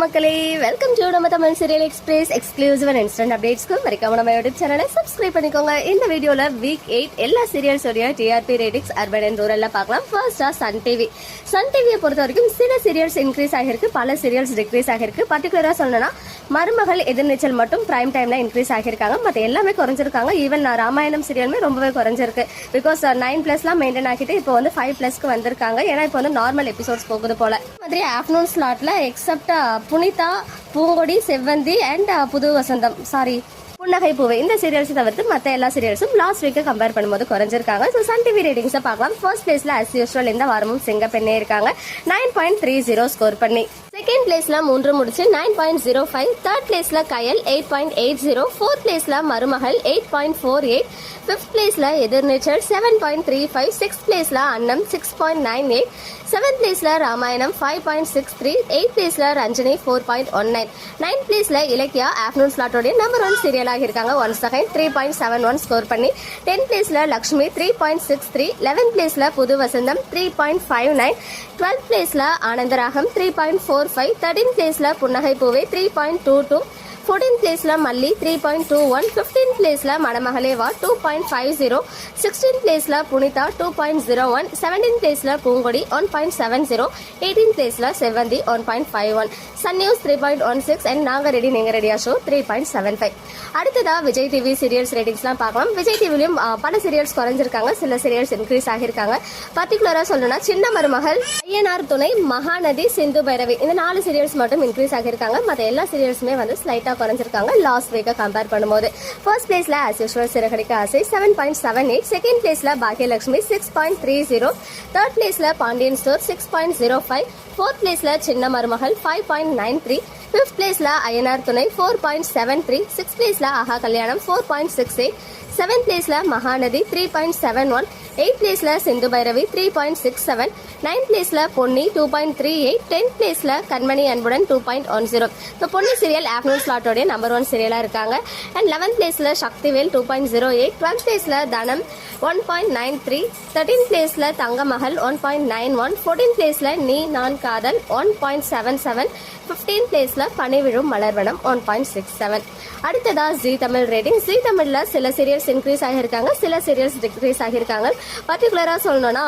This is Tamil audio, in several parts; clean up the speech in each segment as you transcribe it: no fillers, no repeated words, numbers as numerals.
மக்களே, வெல்கம் டு நம்ம Tamil serial express exclusive and instant அப்டேட்ஸ்க்கு மறக்காம நம்ம யூடியூப் சேனலை சப்ஸ்கிரைப் பண்ணிக்கோங்க. இந்த வீடியோல வீக் 8 எல்லா சீரியல்ஸோட டிஆர்பி ரேட்டிங்ஸ் அர்பன் அண்ட் ரூரல்ல பார்க்கலாம். ஃபர்ஸ்டா சன் டிவியை பொறுத்த வரைக்கும் சில சீரியல்ஸ் இன்க்ரீஸ் ஆகிருக்கு, பல சீரியல்ஸ் டிக்ரீஸ் ஆகிருக்கு. பர்டிகுலரா சொல்லணும்னா மருமகள் எதிர்நீச்சல் மட்டும் பிரைம் டைம்ல இன்க்ரீஸ் ஆகிருக்காங்க, மற்ற எல்லாமே குறைஞ்சிருக்காங்க. ஈவன் ராமாயணம் சீரியலுமே ரொம்பவே குறைஞ்சிருக்கு. பிகாஸ் 9+ மெயின்டைன் ஆகிட்டு இப்போ வந்து 5+க்கு வந்திருக்காங்க. ஏன்னா இப்போ வந்து நார்மல் எபிசோட்ஸ் போகுது போல. மாதிரி ஆஃப்டர்நூன் ஸ்லாட்ல எக்ஸப்ட் புனிதா, பூங்கொடி, செவ்வந்தி அண்ட் புது வசந்தம் புன்னகை பூவை இந்த சீரியல்ஸ் தவிர்த்து மற்ற எல்லா சீரியல்ஸும் லாஸ்ட் வீக் கம்பேர் பண்ணும்போது குறைஞ்சிருக்காங்க. ஸோ சன் டிவி ரேட்டிங்ஸை பார்க்கலாம். ஃபர்ஸ்ட் பிளேஸ்ல அஸ் யூஸ்வல் இந்த வாரமும் சிங்கப்பெண்ணே இருக்காங்க, 9.30 ஸ்கோர் பண்ணி. செகண்ட் பிளேஸ்ல 3 முடிச்சு 9.05. தேர்ட் பிளேஸ்ல கயல் 8.80. ஃபோர்த் பிளேஸ்ல மருமகள் 8.48. ஃபிஃப்த் பிளேஸ்ல எதிர்நீச்சல் 7.35. சிக்ஸ்த் பிளேஸ்ல அன்னம் 6.98. செவன்த் பிளேஸ்ல ராமாயணம் 5.63. எயித் பிளேஸ்ல ரஞ்சினி 4.19. நைன்த் பிளேஸ்ல இலக்கியா ஆஃப்டர்நூன் ஸ்லாட்டோட நம்பர் 1 சீரியலாக இருக்காங்க, ஒன்ஸ் அகைன் 3.71 ஸ்கோர் பண்ணி. 10th பிளேஸ்ல லக்ஷ்மி 3.63. 11th பிளேஸ்ல புது வசந்தம் 3.59. 12th பிளேஸ்ல ஆனந்தராகம் 3.45. 13th பிளேஸ்ல புன்னகை பூவை 3.22. 14th பிளேஸ்ல மல்லி 3.21. 15th பிளேஸ்ல மணமகளே வா 2.50. 16th பிளேஸ்ல புனிதா 2.01. 17th பிளேஸ்ல பூங்கொடி 1.70. 18th பிளேஸ்ல செவ்வந்தி 1.51. சன் நியூஸ் 3.16 அண்ட் நாங்க ரெடி நீங்க ரெடியா ஷோ 3.75. அடுத்ததா விஜய் டிவி சீரியல்ஸ் ரேட்டிங்ஸ்லாம் பார்க்கலாம். விஜய் டிவிலையும் பல சீரியல்ஸ் குறைஞ்சிருக்காங்க, சில சீரியல்ஸ் இன்க்ரீஸ் ஆகியிருக்காங்க. பர்டிகுலரா சொல்லணும்னா சின்ன மருமகள், ஐயனார் துணை, மகாநதி, சிந்து பைரவி இந்த 4 சீரியல்ஸ் மட்டும் இன்க்ரீஸ் ஆகியிருக்காங்க. மற்ற எல்லா சீரியல்ஸுமே வந்து ஸ்லைட்டா குறைஞ்சிருக்காங்க லாஸ்ட் வீக்கை கம்பேர் பண்ணும்போது. ஃபர்ஸ்ட் பிளேஸ்ல ஆஸ் யூஸ்வல் சிறகடிக்க ஆசை 7.78. செகண்ட் பிளேஸ்ல பாக்கியலட்சுமி 6.30. தேர்ட் பிளேஸ்ல பாண்டியன் ஸ்டோர் 6.05. ஃபோர்த் பிளேஸ்ல சின்ன மருமகள் 5.93. ஃபிஃப்த் பிளேஸ்ல அய்யனார் துணை 4.73. சிக்ஸ்த் பிளேஸ்ல ஆஹா கல்யாணம் 4.68. செவன்த் பிளேஸ்ல மகாநதி 3.71. எயித் பிளேஸ்ல சிந்து பைரவி 3.67. நைன்த் பிளேஸ்ல பொன்னி 2.38. 10th பிளேஸ்ல கண்மணி அன்புடன் 2.10. இப்போ பொன்னி சீரியல் ஆஃப்டர்நூன் ஸ்லாட்டோட நம்பர் 1 சீரியலா இருக்காங்க. அண்ட் 11th பிளேஸ்ல சக்திவேல் 2.08. 12th பிளேஸ்ல தனம் 1.93. 13th பிளேஸ்ல தங்க மகள் 1.91. 14th பிளேஸ்ல நீ நான் காதல் 1.77. 15th பிளேஸ்ல பனிவிழும் மலர்வனம் 1.67. அடுத்ததா ஜி தமிழ் ரேட்டிங். ஜி தமிழ்ல சில சீரியல்ஸ் இன்க்ரீஸ் ஆகியிருக்காங்க, சில சீரியல்ஸ் டிக்ரீஸ் ஆகியிருக்காங்க. பர்டிகுலரா சொல்லணும்னா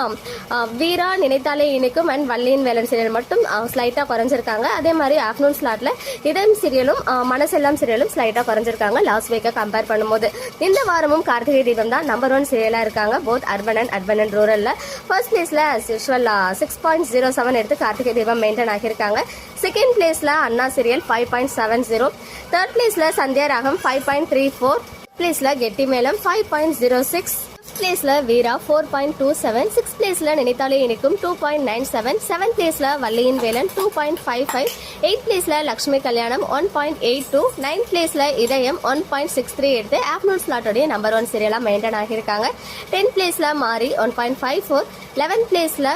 வீரா, நினைத்தாலே இனிக்கும் அண்ட் வள்ளியின் வேலன் சீரியல் மட்டும் ஸ்லைட்டா குறைஞ்சிருக்காங்க. அதே மாதிரி ஆஃப்டர்நூன் ஸ்லாட்ல இதயம் சீரியலும் மனசெல்லாம் சீரியலும் ஸ்லைட்டா குறைஞ்சிருக்காங்க லாஸ்ட் வீக்கை கம்பேர் பண்ணும்போது. இந்த வாரமும் கார்த்திகை தீபம் தான் நம்பர் 1 சீரியலா இருக்காங்க, போத் அர்பன் அண்ட் ரூரல்ல. ஃபர்ஸ்ட் பிளேஸ்ல யூஸ்வல் 6.07 எடுத்து கார்த்திகை தீபம் மெயின்டைன் ஆகியிருக்காங்க. செகண்ட் பிளேஸ்ல அண்ணா சீரியல் 5.70. தேர்ட் பிளேஸ்ல சந்தியா ராகம் 5.34. பிளேஸ்ல கெட்டி மேலம் 5.06. பிளேஸ்ல வீரா 4.27. சிக்ஸ்த் பிளேஸ்ல நினைத்தாலே இனிக்கும் 2.97. செவன்த் பிளேஸ்ல வள்ளியின் வேலன் 2.55. எயித் பிளேஸ்ல லக்ஷ்மி கல்யாணம் 1.82. நைன்த் பிளேஸ்ல இதயம் 1.63 எடுத்து ஆஃப்டர்நூன் ஸ்லாட்டோடைய நம்பர் 1 சீரியலா மெயின்டைன் ஆகியிருக்காங்க. 10th பிளேஸ்ல மாரி 1.54. 11th பிளேஸ்ல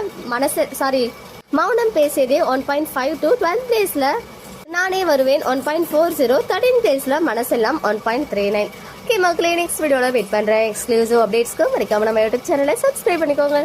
மௌனம் பேசியதே 1.52. 12th பிளேஸ்ல நானே வருவேன் 1.40. 13th பிளேஸ்ல மனசெல்லாம் 1.39. ஓகே மக்களே, நெக்ஸ்ட் வீடியோல வெயிட் பண்றேன். எக்ஸ்க்ளூசிவ் அப்டேட்ஸ்க்கு மறக்காம நம்ம யூடியூப் சேனலை சப்ஸ்கிரைப் பண்ணிக்கோங்க.